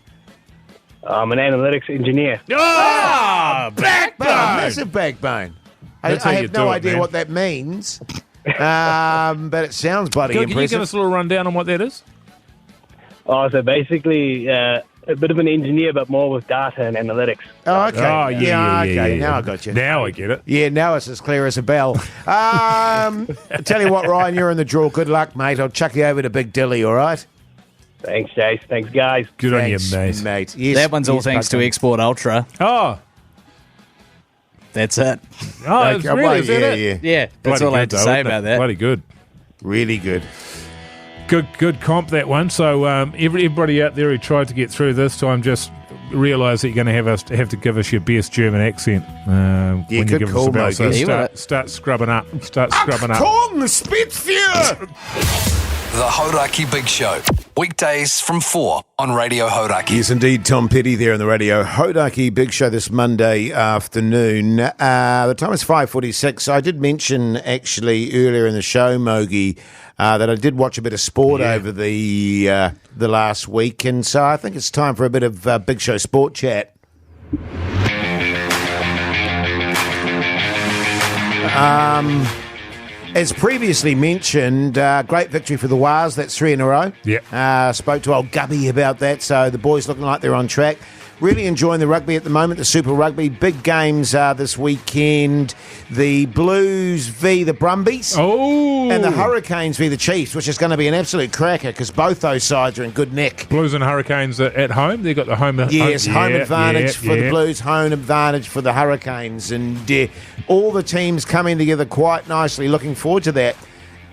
I'm an analytics engineer. Oh, backbone. Massive backbone. That's I how you have no do it, idea man. what that means, but it sounds bloody Can you impressive. give us a little rundown on what that is? Oh, so basically a bit of an engineer, but more with data and analytics. Oh, okay. Oh, yeah, okay. yeah. Now I got you. Now I get it. Yeah, now it's as clear as a bell. I tell you what, Ryan, you're in the draw. Good luck, mate. I'll chuck you over to Big Dilly, all right? Thanks, Jase. Thanks, guys. Good Thanks, on you, mate. Yes, That one's all yes, thanks to Buckman. Export Ultra. Oh, That's it. it's Okay, really, well, is that it? yeah. Yeah, that's Bloody all I had good, to though, say isn't it? about that. Bloody good. Really good. Good comp, that one. So everybody out there who tried to get through this time, just realise that you're going to have to give us your best German accent when you good give call, us a bell. mate. So Yeah. start scrubbing up. Start scrubbing up. Korn Spitfire! The Hodaki Big Show. Weekdays from 4 on Radio Hodaki. Yes, indeed. Tom Petty there in the radio. Hodaki Big Show this Monday afternoon. The time is 5:46. I did mention, actually, earlier in the show, Mogi, that I did watch a bit of sport over the last week. And so I think it's time for a bit of Big Show sport chat. As previously mentioned, great victory for the Wars. That's 3 in a row. Yeah. Spoke to old Gubby about that, so the boys looking like they're on track. Really enjoying the rugby at the moment, the Super Rugby. Big games this weekend. The Blues v. the Brumbies. Oh. And the Hurricanes v. the Chiefs, which is going to be an absolute cracker because both those sides are in good nick. Blues and Hurricanes at home. They've got the home. Yes, home advantage for the yeah. Blues, home advantage for the Hurricanes. And all the teams coming together quite nicely. Looking forward to that.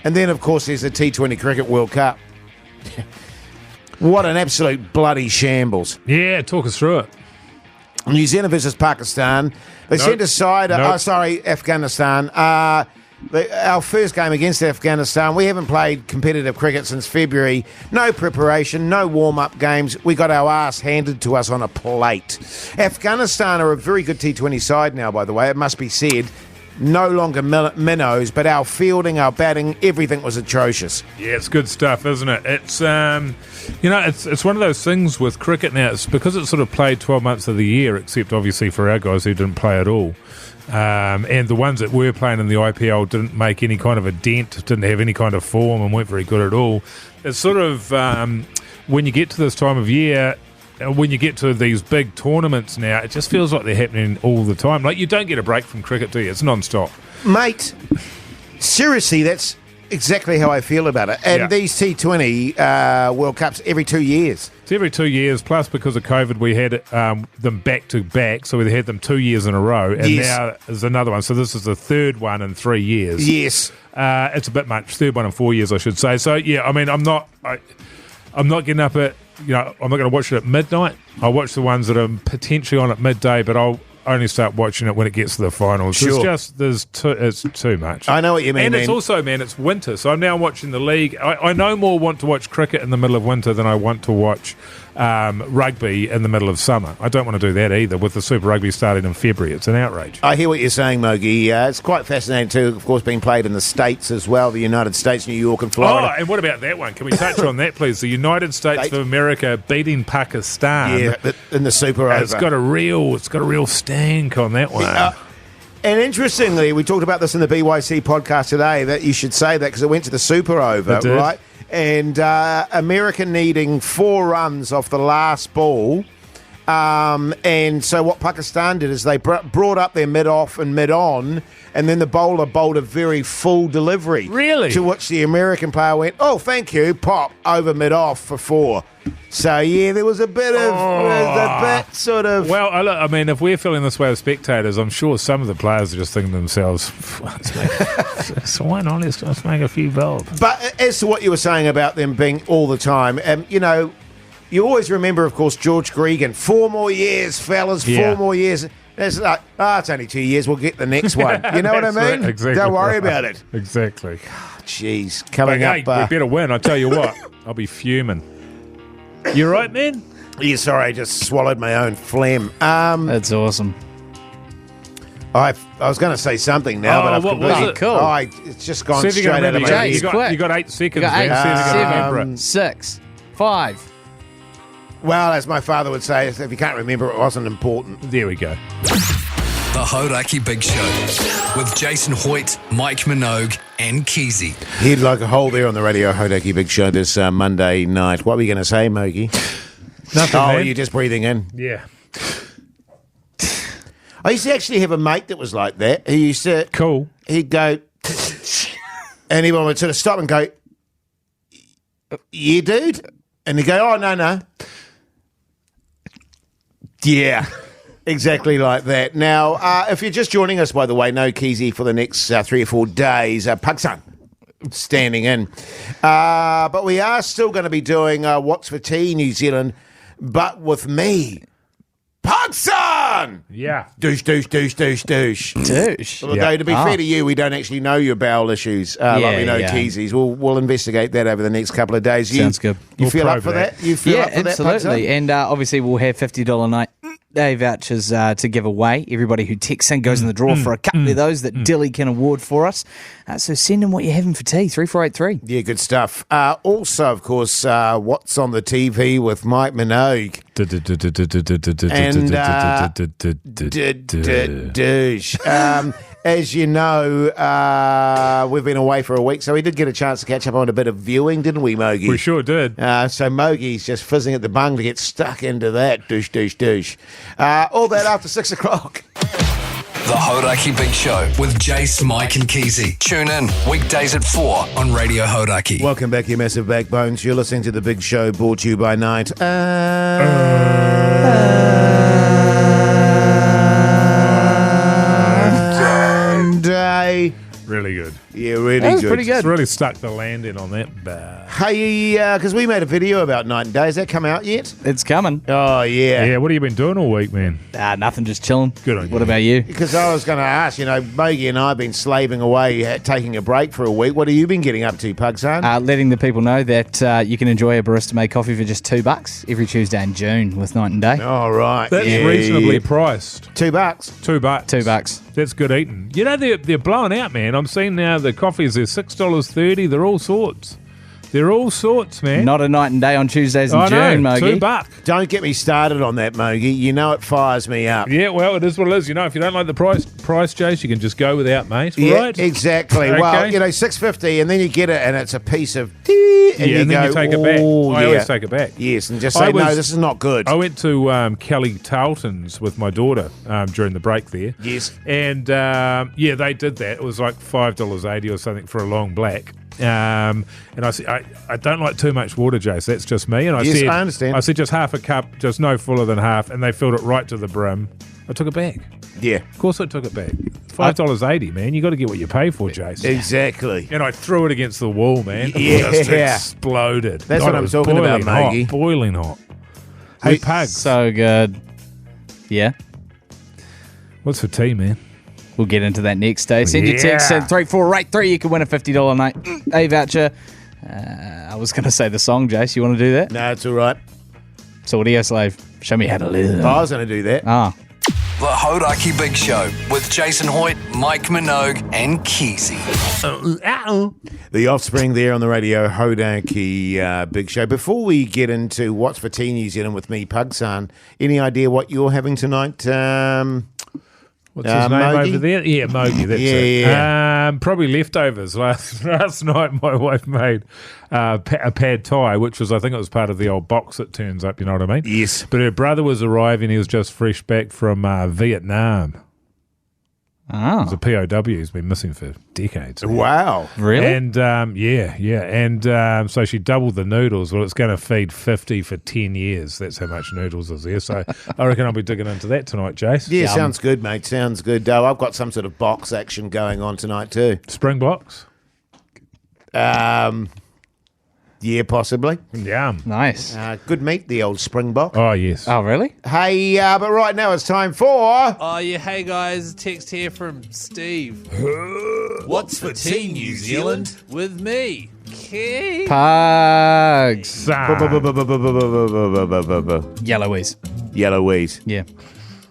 And then, of course, there's the T20 Cricket World Cup. What an absolute bloody shambles. Yeah, talk us through it. New Zealand versus Pakistan. They Nope. sent aside, Afghanistan. Our first game against Afghanistan, we haven't played competitive cricket since February. No preparation, no warm-up games. We got our ass handed to us on a plate. Afghanistan are a very good T20 side now, by the way, it must be said. No longer minnows, but our fielding, our batting, everything was atrocious. Yeah, it's good stuff, isn't it? It's it's one of those things with cricket now. It's because it's sort of played 12 months of the year, except obviously for our guys who didn't play at all. And the ones that were playing in the IPL didn't make any kind of a dent, didn't have any kind of form, and weren't very good at all. It's sort of when you get to this time of year. When you get to these big tournaments now, it just feels like they're happening all the time. Like, you don't get a break from cricket, do you? It's non-stop. Mate, seriously, that's exactly how I feel about it. And Yeah. these T20 World Cups every 2 years. It's every 2 years, plus because of COVID, we had them back-to-back, so we had them 2 years in a row, and Yes. now there's another one. So this is the third one in 3 years. Yes. It's a bit much. Third one in 4 years, I should say. So, yeah, I mean, I'm not getting up at I'm not going to watch it at midnight. I'll watch the ones that are potentially on at midday, but I'll only start watching it when it gets to the finals. Sure. It's too much. I know what you mean, and man. it's also, man, it's winter, so I'm now watching the league. I no more want to watch cricket in the middle of winter than I want to watch rugby in the middle of summer. I don't want to do that either. With the Super Rugby starting in February, it's an outrage. I hear what you're saying, Mogi. It's quite fascinating too, of course, being played in the States as well, the United States, New York and Florida. Oh, and what about that one? Can we touch on that, please? The United States of America beating Pakistan. Yeah, in the Super Over. It's got a real stank on that one. And interestingly, we talked about this in the BYC podcast today, that you should say that because it went to the Super Over, It did. right? And America needing 4 runs off the last ball. And so what Pakistan did is they brought up their mid-off and mid-on, and then the bowler bowled a very full delivery. Really? To which the American player went, oh, thank you, pop, over mid-off for 4. So, yeah, there was a bit of, sort of... Well, I mean, if we're feeling this way as spectators, I'm sure some of the players are just thinking to themselves, so why not? Let's make a few bulbs. But as to what you were saying about them being all the time, you always remember, of course, George Gregan. 4 more years, fellas, 4 more years. It's like, it's only 2 years. We'll get the next one. You know what I mean? Right, exactly. Don't worry about it. Exactly. Jeez, coming Hey, up. we better win. I tell you what, I'll be fuming. You right, man? Yeah, sorry, I just swallowed my own phlegm. That's awesome. I was going to say something now, but I've what was completely... it? Cool. It's just gone See if you straight can out of remember. my Jase, head. You got 8 seconds. You got 8, man. See if you can remember 7, it. 6, 5. Well, as my father would say, if you can't remember, it wasn't important. There we go. The Hodaki Big Show with Jason Hoyt, Mike Minogue, and Keyzie. He'd like a hole there on the Radio Hodaki Big Show this Monday night. What were you going to say, Mogi? Nothing, Oh, man. you're just breathing in. Yeah. I used to actually have a mate that was like that. He used to... Cool. He'd go... and everyone would sort of stop and go, yeah, dude? And he'd go, oh, no. Yeah. Exactly like that. Now, if you're just joining us, by the way, no Keyzie for the next 3 or 4 days. Pakistan standing in. But we are still going to be doing What's for Tea New Zealand, but with me, Pakistan! Yeah. Douche. Douche. Although, to be fair to you, we don't actually know your bowel issues like we know Keyzie's. We'll investigate that over the next couple of days. Sounds good. You We'll feel up probe for that. that? You feel up for that, absolutely. Pakistan? And obviously, we'll have $50 night day vouchers to give away. Everybody who texts in goes in the draw for a couple of those that Dilly can award for us. So send in what you're having for tea, 3483. Yeah, good stuff. Also, of course, What's on the TV with Mike Minogue. Douche. As you know, we've been away for a week, so we did get a chance to catch up on a bit of viewing, didn't we, Mogi? We sure did. So Mogi's just fizzing at the bung to get stuck into that. Douche. All that after 6 o'clock. The Hodaki Big Show with Jase, Mike, and Keyzie. Tune in weekdays at 4 on Radio Hodaki. Welcome back, you massive backbones. You're listening to The Big Show, brought to you by Night. Day. Really good. Yeah, really That was good. pretty good. It's really stuck the landing on that bar. Hey, because we made a video about Night and Day. Has that come out yet? It's coming. Oh, yeah. Yeah, what have you been doing all week, man? Nothing, just chilling. Good on you. What about you? Because I was going to ask, Mogi and I have been slaving away, taking a break for a week. What have you been getting up to, Pugson? Letting the people know that you can enjoy a barista-made coffee for just $2 every Tuesday in June with Night and Day. All right. That's Yeah. reasonably priced. $2. $2. $2. That's good eating. They're blowing out, man. I'm seeing now the coffees, they're $6.30. They're all sorts. They're all sorts, man. Not a Night and Day on Tuesdays in I June, know, Mogi. $2. Don't get me started on that, Mogi. You know it fires me up. Yeah, well, it is what it is. If you don't like the price, Jase, you can just go without, mate. Yeah, Right? exactly. Okay. Well, $6.50, and then you get it, and it's a piece of and Yeah, and then you take it back. "Oh, I yeah." always take it back. Yes, and just say, no, this is not good. I went to Kelly Tarleton's with my daughter during the break there. Yes. And, they did that. It was like $5.80 or something for a long black. And I said, I don't like too much water, Jase. That's just me. And I Yes, said, I understand. I said just half a cup, just no fuller than half. And they filled it right to the brim. I took it back. Yeah. Of course I took it back. $5.80, man. You got to get what you pay for, Jase. Exactly. And I threw it against the wall, man. Yeah. It just exploded. That's God, what it I'm was talking about, boiling hot, Mogi. boiling hot. Hey, Pugs. So good. Yeah. What's for tea, man? We'll get into that next day. Send your text Yeah. at 3483. You can win a $50 night A voucher. I was going to say the song, Jase. You want to do that? No, it's all right. So Audio Slave, show me how to live. I was going to do that. Ah. The Hodaki Big Show with Jason Hoyt, Mike Minogue, and Keyzie. The Offspring there on the radio, Hodaki Big Show. Before we get into What's for Tea New Zealand with me, Pugsan, any idea what you're having tonight? What's his name Mogi? over there? Yeah, Mogi, that's it. Probably leftovers. Last night my wife made a pad thai, which was, I think it was part of the old box that turns up, you know what I mean? Yes. But her brother was arriving. He was just fresh back from Vietnam. Oh. He's a POW. He's been missing for decades. Wow. Really? And, yeah. And so she doubled the noodles. Well, it's going to feed 50 for 10 years. That's how much noodles is there. So I reckon I'll be digging into that tonight, Jase. Yeah, sounds good, mate. Sounds good. I've got some sort of box action going on tonight too. Springboks? Yeah, possibly. Yum. Nice. Good meat, the old Springbok. Oh, yes. Oh, really? Hey, but right now it's time for... Oh, yeah. Hey, guys. Text here from Steve. What's for tea, New Zealand? With me, Key. Pugs. Yellowies. Yellowies. Yeah.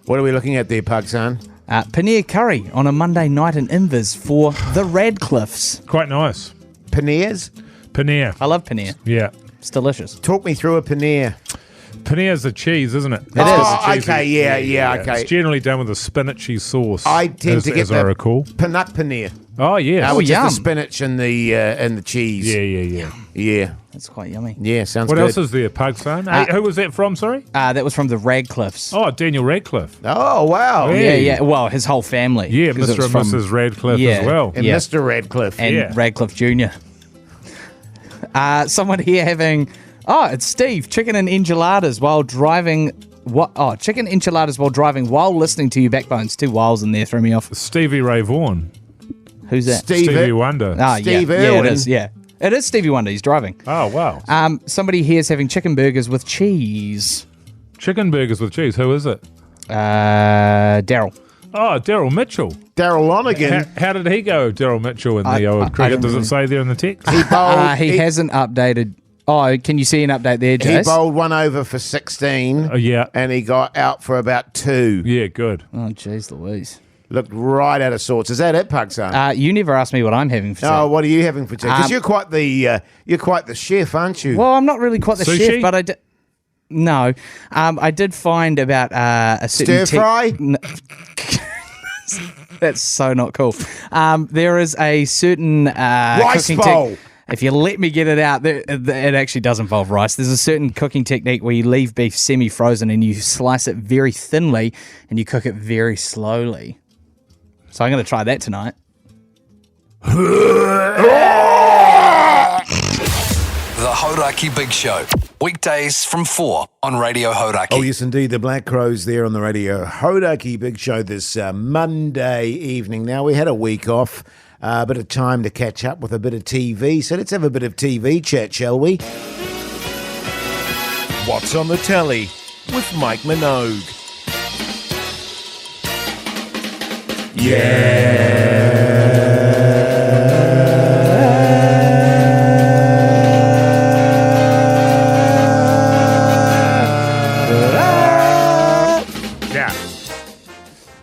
What are we looking at there, Pugsan? Paneer curry on a Monday night in Invis for the Radcliffes. Quite nice. Paneers? Paneer. I love paneer. Yeah. It's delicious. Talk me through a paneer. Paneer's a cheese, isn't it? Okay, yeah. It's generally done with a spinachy sauce. I tend to get as I recall. Peanut paneer. Oh, yeah. Which yum. is the spinach and the cheese. Yeah. That's quite yummy. Yeah, sounds what good. else is there, Pugson? Hey, who was that from, sorry? That was from the Radcliffes. Oh, Daniel Radcliffe. Oh, wow. Yeah. Well, his whole family. Yeah, 'Cause it Mr. was and from- Mrs. Radcliffe as well. And Mr. Radcliffe. And Radcliffe Jr. Someone here having... Oh, it's Steve. Chicken and enchiladas while driving... chicken enchiladas while driving while listening to you Backbones. 2 whiles in there threw me off. Stevie Ray Vaughan. Who's that? Stevie Wonder. Steve Irwin. Yeah, it is. Yeah. It is Stevie Wonder. He's driving. Oh, wow. Somebody here is having chicken burgers with cheese. Chicken burgers with cheese. Who is it? Daryl. Oh, Daryl Mitchell. Daryl Lonergan. How did he go, Daryl Mitchell, in the old cricket? Does it say there in the text? He bowled. He hasn't updated. Oh, can you see an update there, Jase? He bowled 1 over for 16. Yeah. And he got out for about 2. Yeah, good. Oh, jeez Louise. Looked right out of sorts. Is that it, Pugson? You never asked me what I'm having for tea. Oh, what are you having for tea? Because you're quite the chef, aren't you? Well, I'm not really quite the Sushi? chef, but I did. No, I did find about a certain Stir fry. That's so not cool. There is a certain Rice cooking bowl. If you let me get it out, it actually does involve rice. There's a certain cooking technique where you leave beef semi-frozen and you slice it very thinly and you cook it very slowly. So I'm going to try that tonight. The Hodaki Big Show. Weekdays from 4 on Radio Hodaki. Oh, yes, indeed. The Black Crows there on the radio. Hodaki Big Show this Monday evening. Now, we had a week off, a bit of time to catch up with a bit of TV. So let's have a bit of TV chat, shall we? What's on the telly with Mike Minogue?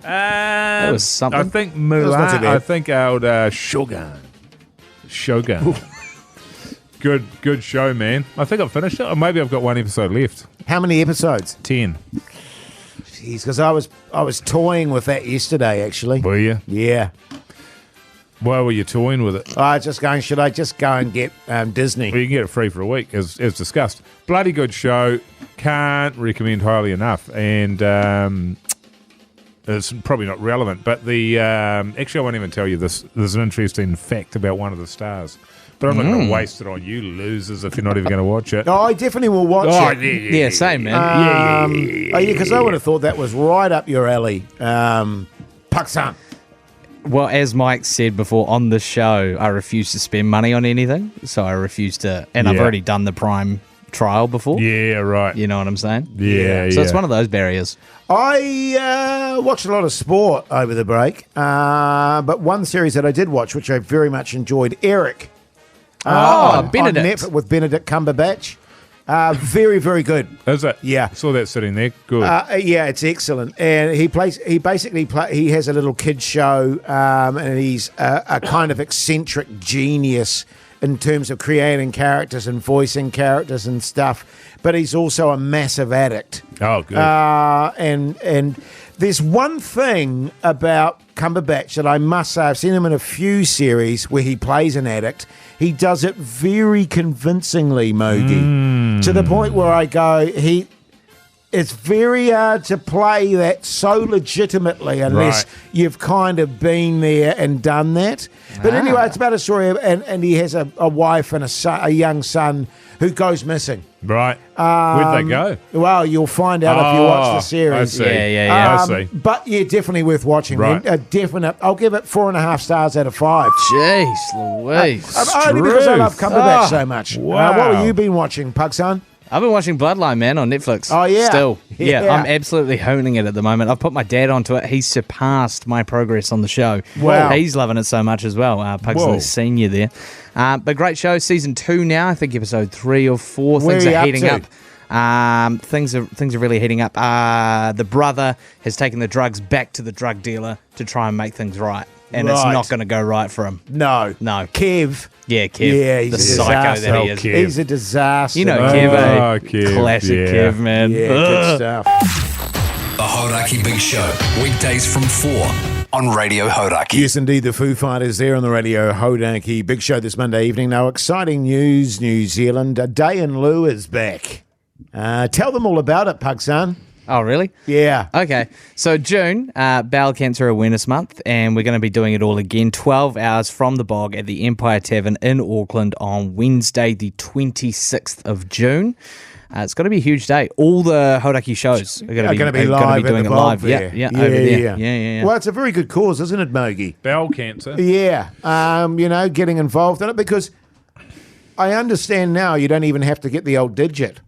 That was something. I think not too Mulan. bad. I think our Shogun. Good show, man. I think I've finished it, or maybe I've got 1 episode left. How many episodes? 10. Jeez, because I was toying with that yesterday, actually. Were you? Yeah. Why were you toying with it? I was just going, should I just go and get Disney? Well, you can get it free for a week, as discussed. Bloody good show. Can't recommend highly enough. And It's probably not relevant, but the actually I won't even tell you this. There's an interesting fact about one of the stars, but I'm not going to waste it on you losers if you're not even going to watch it. Oh, I definitely will watch it. Yeah, same, man. Oh, yeah, because I would have thought that was right up your alley. Pakistan. Well, as Mike said before on the show, I refuse to spend money on anything, so I refuse to. And I've Yeah. already done the Prime trial before. Yeah, right. You know what I'm saying? Yeah, So it's one of those barriers. I watched a lot of sport over the break, but one series that I did watch, which I very much enjoyed, Eric. On Benedict. Netflix with Benedict Cumberbatch. Very, very good. Is it? Yeah. Saw that sitting there. Good. Yeah, it's excellent. And he has a little kid show, and he's a kind of eccentric genius in terms of creating characters and voicing characters and stuff. But he's also a massive addict. Oh, good. And there's one thing about Cumberbatch that I must say, I've seen him in a few series where he plays an addict. He does it very convincingly, Mogi, to the point where I go, it's very hard to play that so legitimately unless you've kind of been there and done that. But anyway, it's about a story, and he has a wife and a young son who goes missing. Right. Where'd they go? Well, you'll find out if you watch the series. I see. Yeah. I see. But yeah, definitely worth watching. Right. A definite. I'll give it 4.5 stars out of 5. Jeez Louise. Only because I love Cumberbatch so much. Wow. What have you been watching, Pugson? I've been watching Bloodline, man, on Netflix. Oh, yeah. Still. Yeah, Yeah. I'm absolutely honing it at the moment. I've put my dad onto it. He's surpassed my progress on the show. Wow. He's loving it so much as well. Pug's Whoa. the senior there. But great show. Season 2 now. I think episode 3 or 4. Where Things are you are up heating to? up. Things are really heating up. The brother has taken the drugs back to the drug dealer to try and make things right. And it's Right. not going to go right for him. No. Kev. Yeah, Kev. Yeah, he's the a psycho disaster. that he is. Kev. He's a disaster. You know man. Kev, eh? Oh, Kev, Classic yeah. Kev, man. Yeah, good stuff. The Hodaki Big Show, weekdays from 4 on Radio Hodaki. Yes, indeed, the Foo Fighters there on the Radio Hodaki Big Show this Monday evening. Now, exciting news, New Zealand. Day and Lou is back. Tell them all about it, Pugson. Oh, really? Yeah. Okay, so June, Bowel Cancer Awareness Month, and we're going to be doing it all again, 12 hours from the bog at the Empire Tavern in Auckland on Wednesday, the 26th of June. It's going to be a huge day. All the Hodaki shows are going to be live doing at it the live. bog there. Yeah, over there. Yeah. Well, it's a very good cause, isn't it, Mogi? Bowel cancer. Yeah. Getting involved in it, because I understand now you don't even have to get the old digit.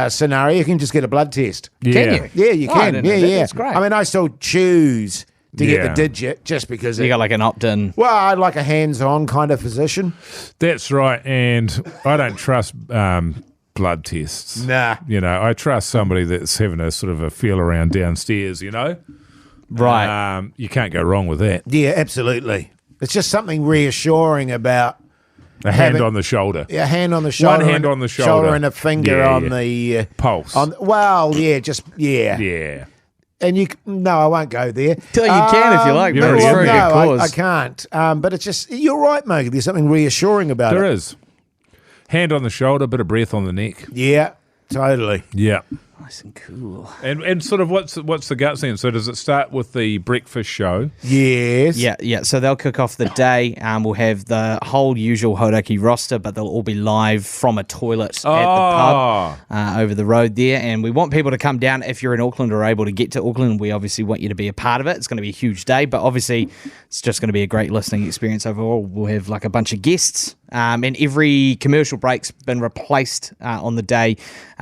Scenario, you can just get a blood test. Yeah. Can you? Yeah, you Oh, I can. didn't know Yeah, that. yeah. That's great. I mean, I still choose to get Yeah. the digit just because You got like an opt-in. well, I like a hands-on kind of physician. That's right. And I don't trust blood tests. Nah. You know, I trust somebody that's having a sort of a feel around downstairs, you know? Right. You can't go wrong with that. Yeah, absolutely. It's just something reassuring about A hand Having- on the shoulder. a hand on the shoulder, hand and, on the shoulder. and a finger Yeah, on yeah. the Pulse. Yeah. And I won't go there. You can if you like, You're but it's already for a in good there. cause. I can't. But it's just, you're right, Mogi. There's something reassuring about There it. is. Hand on the shoulder, bit of breath on the neck. Yeah, totally. Yeah. Nice and cool. And sort of what's the guts then? So does it start with the breakfast show? Yes. Yeah. So they'll kick off the day. We'll have the whole usual Hodaki roster, but they'll all be live from a toilet at the pub over the road there. And we want people to come down if you're in Auckland or able to get to Auckland. We obviously want you to be a part of it. It's going to be a huge day, but obviously it's just going to be a great listening experience overall. We'll have like a bunch of guests. And every commercial break's been replaced on the day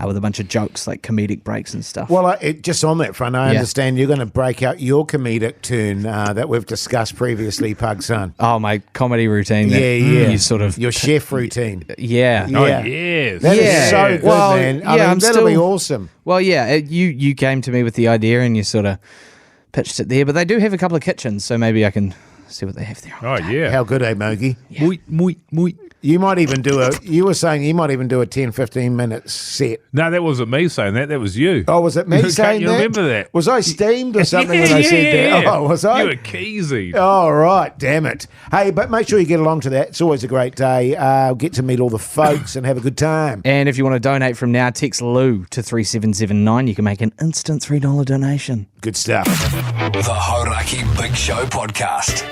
with a bunch of jokes, like comedic breaks and stuff. Well, just on that front, I Yeah. understand you're going to break out your comedic turn that we've discussed previously, Pugson. Oh, my comedy routine. That Yeah. You sort of... Your chef routine. Yeah. Oh, Yeah. yes. That is Yeah. so good, Well, man. yeah, I mean, I'm that'll be still- awesome. Well, yeah, you came to me with the idea and you sort of pitched it there, but they do have a couple of kitchens, so maybe I can see what they have there. Oh, yeah. How good, Mogi? Muy. You might even do you were saying you might even do a 10, 15 minute set. No, that wasn't me saying that. That was you. Oh, was it me saying you that? remember that? Was I steamed or something when I said that? Oh, was I? You were Keyzie. Oh, right. Damn it. Hey, but make sure you get along to that. It's always a great day. Get to meet all the folks and have a good time. And if you want to donate from now, text Lou to 3779. You can make an instant $3 donation. Good stuff. The Hauraki Big Show podcast.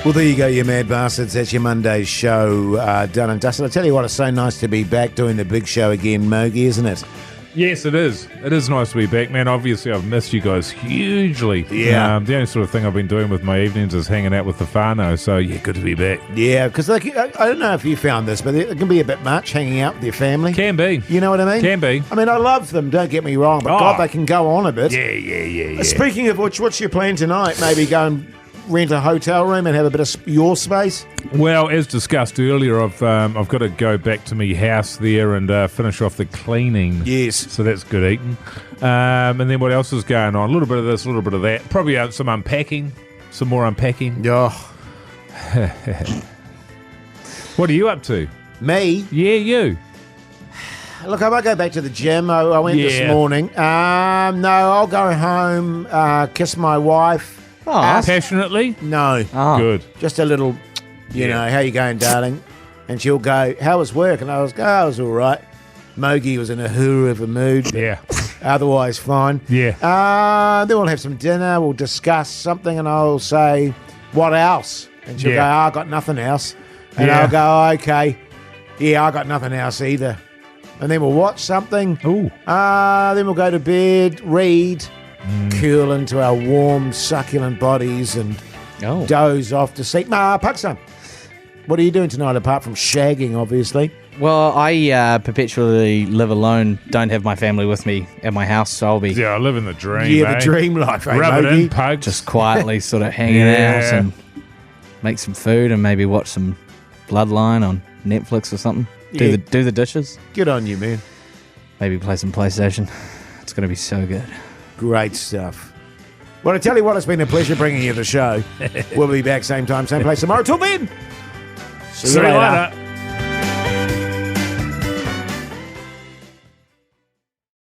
Well, there you go, you mad bastards. That's your Monday show done and dusted. I tell you what, it's so nice to be back doing the big show again, Mogi, isn't it? Yes, it is. It is nice to be back, man. Obviously, I've missed you guys hugely. Yeah. The only sort of thing I've been doing with my evenings is hanging out with the whānau, so yeah, good to be back. Yeah, because I don't know if you found this, but it can be a bit much hanging out with your family. Can be. You know what I mean? Can be. I mean, I love them, don't get me wrong, but God, they can go on a bit. Yeah. Speaking of which, what's your plan tonight? Maybe go and rent a hotel room and have a bit of your space? Well, as discussed earlier, I've got to go back to my house there and finish off the cleaning. Yes. So that's good eating. And then what else is going on? A little bit of this, a little bit of that. Probably some unpacking, some more unpacking. Oh. What are you up to? Me? Yeah, you. Look, I might go back to the gym. I went this morning. No, I'll go home, kiss my wife. Oh, passionately? No. Oh. Good. Just a little, you know, how you going, darling? And she'll go, how was work? And I was, it was all right. Mogi was in a hoorah of a mood. Yeah. Otherwise, fine. Yeah. Then we'll have some dinner. We'll discuss something, and I'll say, what else? And she'll go, I got nothing else. And I'll go, okay. Yeah, I got nothing else either. And then we'll watch something. Ooh. Then we'll go to bed, read, cool into our warm, succulent bodies and doze off to sleep. Pakistan, what are you doing tonight apart from shagging, obviously? Well, I perpetually live alone, don't have my family with me at my house, so I'll be... Yeah, I live in the dream, Yeah, the dream life, eh, Rub it Mogi? in, Pugs. just quietly sort of hanging out and make some food and maybe watch some Bloodline on Netflix or something. Yeah. Do the dishes. Good on you, man. Maybe play some PlayStation. It's going to be so good. Great stuff. Well, I tell you what, it's been a pleasure bringing you the show. We'll be back same time, same place tomorrow. Till then, see you later.